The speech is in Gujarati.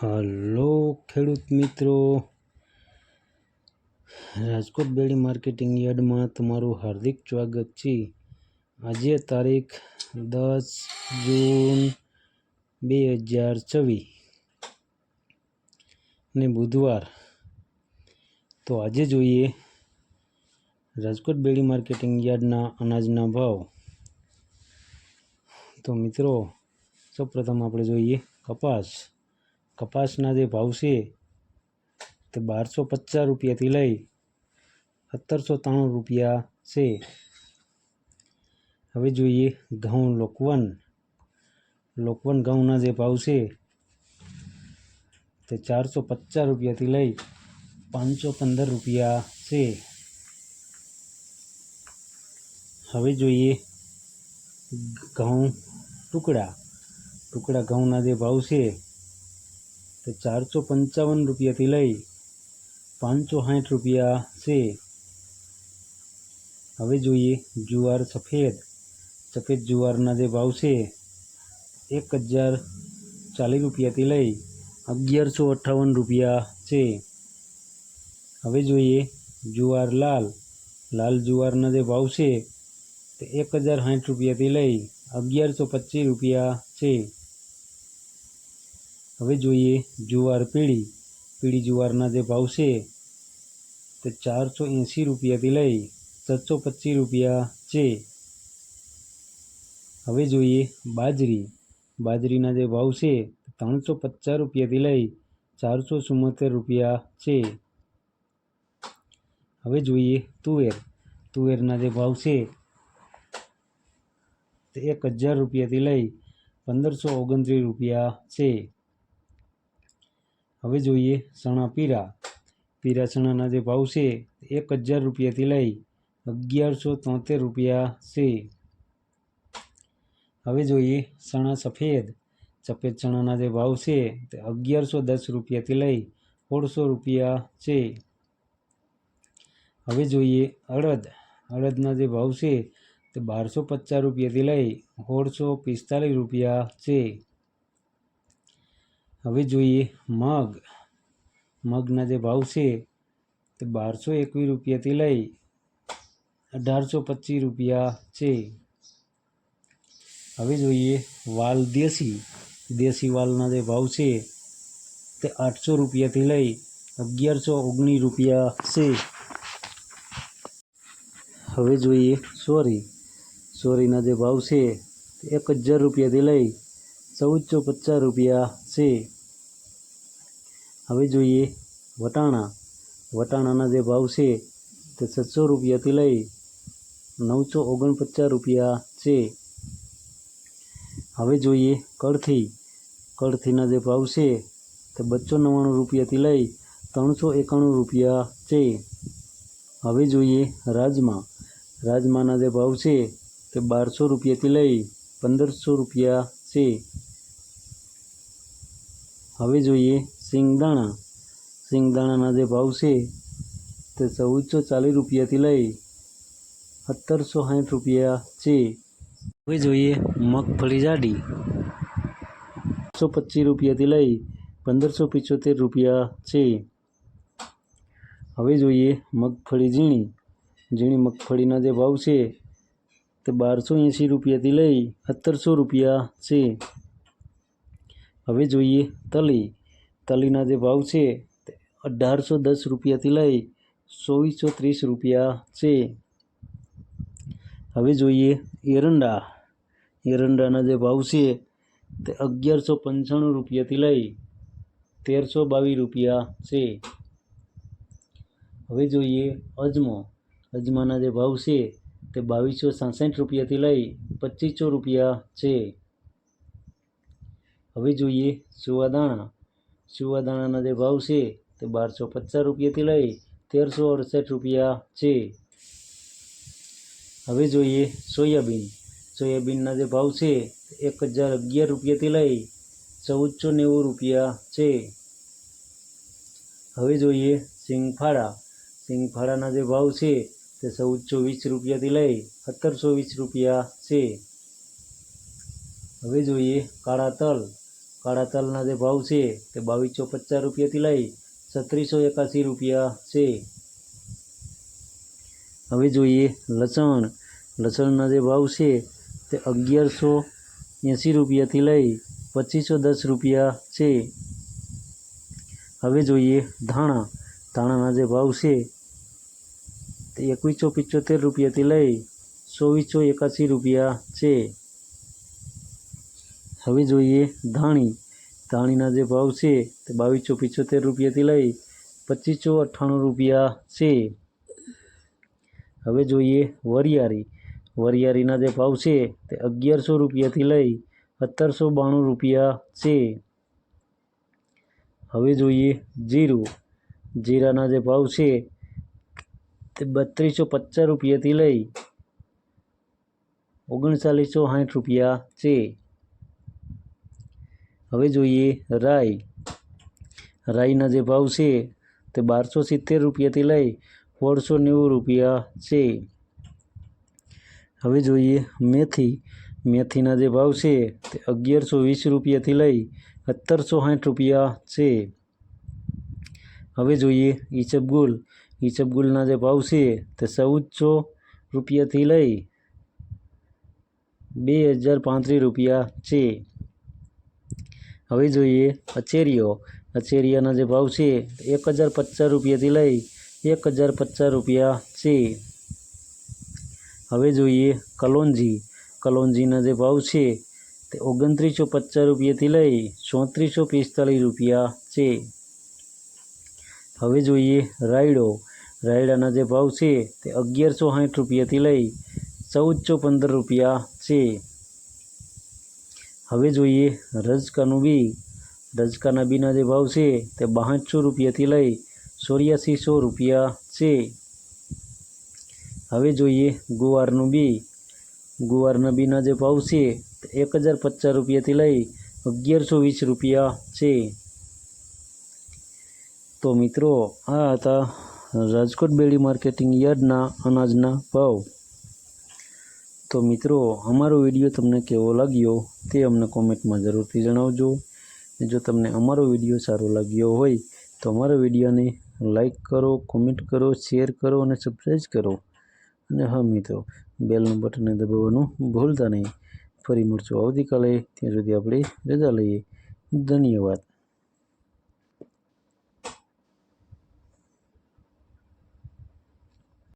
હલો ખેડૂત મિત્રો, રાજકોટ બેડી માર્કેટિંગ યાર્ડમાં તમારું હાર્દિક સ્વાગત છે। આજે તારીખ 10 જૂન 2024 ને બુધવાર। તો આજે જોઈએ રાજકોટ બેડી માર્કેટિંગ યાર્ડના અનાજના ભાવ। તો મિત્રો, સૌપ્રથમ આપણે જોઈએ કપાસના જે ભાવ છે તે 1250 રૂપિયાથી લઈ 1793 રૂપિયા છે। હવે જોઈએ ઘઉં લોકવન ઘઉંના જે ભાવ છે તે 450 રૂપિયાથી લઈ 515 રૂપિયા છે। હવે જોઈએ ઘઉં ટુકડા ઘઉંના જે ભાવ છે તે 455 રૂપિયાથી લઈ 560 રૂપિયા છે। હવે જોઈએ જુવાર સફેદ જુવારના જે ભાવ છે 1040 રૂપિયાથી લઈ 1158 રૂપિયા છે। હવે જોઈએ જુવાર લાલ જુવારના જે ભાવ છે તે 1060 રૂપિયાથી લઈ 1125 રૂપિયા છે। હવે જોઈએ જુવાર પીળી જુવારના જે ભાવ છે તે 480 રૂપિયાથી લઈ 725 રૂપિયા છે। હવે જોઈએ બાજરીના જે ભાવ છે 350 રૂપિયાથી લઈ 474 રૂપિયા છે। હવે જોઈએ તુવેરના જે ભાવ છે તે 1000 રૂપિયાથી લઈ 1529 રૂપિયા છે। હવે જોઈએ ચણા પીળા ચણાના જે ભાવ છે 1000 રૂપિયાથી લઈ 1173 રૂપિયા છે। હવે જોઈએ ચણા સફેદ ચણાના જે ભાવ છે તે 1110 રૂપિયાથી લઈ 1600 રૂપિયા છે। હવે જોઈએ અડદના જે ભાવ છે તે 1250 રૂપિયાથી લઈ 1645 રૂપિયા છે। હવે જોઈએ મગના જે ભાવ છે તે 1221 રૂપિયાથી લઈ 1825 રૂપિયા છે। હવે જોઈએ વાલ દેશી વાલના જે ભાવ છે તે 800 રૂપિયાથી લઈ 1119 રૂપિયા છે। હવે જોઈએ સોરીના જે ભાવ છે તે 1000 રૂપિયાથી લઈ 1450 રૂપિયા છે। હવે જોઈએ વટાણાના જે ભાવ છે તે 700 રૂપિયાથી લઈ 949 રૂપિયા છે। હવે જોઈએ કળથીના જે ભાવ છે તે 299 રૂપિયાથી લઈ 391 રૂપિયા છે। હવે જોઈએ રાજમાના જે ભાવ છે તે 1200 રૂપિયાથી લઈ 1500 રૂપિયા છે। હવે જોઈએ સિંગદાણાના જે ભાવ છે તે 1440 રૂપિયાથી લઈ 1760 રૂપિયા છે। હવે જોઈએ મગફળી જાડી 125 રૂપિયાથી લઈ 1575 રૂપિયા છે। હવે જોઈએ મગફળી ઝીણી મગફળીના જે ભાવ છે તે 1280 રૂપિયાથી લઈ 1700 રૂપિયા છે। હવે જોઈએ તલીના જે ભાવ છે તે 1810 રૂપિયાથી લઈ 2430 રૂપિયા છે। હવે જોઈએ એરંડાના જે ભાવ છે તે 1195 રૂપિયાથી લઈ 1322 રૂપિયા છે। હવે જોઈએ અજમાના જે ભાવ છે તે 2266 રૂપિયાથી લઈ 2500 રૂપિયા છે। હવે જોઈએ સુવાદાણાના જે ભાવ છે તે 1250 રૂપિયાથી લઈ 1368 રૂપિયા છે। હવે જોઈએ સોયાબીનના જે ભાવ છે તે 1011 રૂપિયાથી લઈ 1490 રૂપિયા છે। હવે જોઈએ સિંગફાળાના જે ભાવ છે તે 1420 રૂપિયાથી લઈ 1720 રૂપિયા છે। હવે જોઈએ કાળા કાળા તલના જે ભાવ છે તે 2250 રૂપિયાથી લઈ 3681 રૂપિયા છે। હવે જોઈએ લસણ। લસણના જે ભાવ છે તે 1180 રૂપિયાથી લઈ 2510 રૂપિયા છે। હવે જોઈએ ધાણા। ધાણાના જે ભાવ છે તે 2175 રૂપિયાથી લઈ 2481 રૂપિયા છે। હવે જોઈએ ધાણી। ધાણીના જે ભાવ છે તે 2275 રૂપિયાથી લઈ 2598 રૂપિયા છે। હવે જોઈએ વરિયાળી। વરિયાળીના જે ભાવ છે તે 1100 રૂપિયાથી લઈ 1792 રૂપિયા છે। હવે જોઈએ જીરું। જીરાના જે ભાવ છે તે 3250 રૂપિયાથી લઈ 3960 રૂપિયા છે। હવે જોઈએ રાઈ। રાઈના જે ભાવ છે તે 1270 રૂપિયાથી લઈ 1690 રૂપિયા છે। હવે જોઈએ મેથી। મેથીના જે ભાવ છે તે 1120 રૂપિયાથી લઈ 1760 રૂપિયા છે। હવે જોઈએ ઈસબગુલ। ઈસબગુલના જે ભાવ છે તે 1400 રૂપિયાથી લઈ 2035 રૂપિયા છે। હવે જોઈએ અચેરીઓ। અચેરિયાના જે ભાવ છે 1050 રૂપિયાથી લઈ 1050 રૂપિયા છે। હવે જોઈએ કલોંજી। કલોંજીના જે ભાવ છે તે 2950 રૂપિયાથી લઈ 3445 રૂપિયા છે। હવે જોઈએ રાયડો। રાયડાના જે ભાવ છે તે 1160 રૂપિયાથી લઈ 1415 રૂપિયા છે। હવે જોઈએ રજકાનું બી। રજકાના બીના જે ભાવ છે તે 6200 રૂપિયાથી લઈ 8400 રૂપિયા છે। હવે જોઈએ ગુવારનું બી। ગુવારના બીના જે ભાવ છે તે 1050 રૂપિયાથી લઈ 1120 રૂપિયા છે। તો મિત્રો આ હતા રાજકોટ બેડી માર્કેટિંગ યાર્ડના અનાજના ભાવ। તો મિત્રો અમારો વિડીયો તમને કેવો લાગ્યો તે અમને કોમેન્ટમાં જરૂરથી જણાવજો। જો તમને અમારો વિડીયો સારો લાગ્યો હોય તો અમારા વિડીયોને લાઈક કરો, કોમેન્ટ કરો, શેર કરો અને સબસ્ક્રાઈબ કરો। અને હા મિત્રો, બેલનું બટન દબાવવાનું ભૂલતા નહીં। ફરી મળશું આવતીકાલે, ત્યાં સુધી આપણે રજા લઈએ। ધન્યવાદ।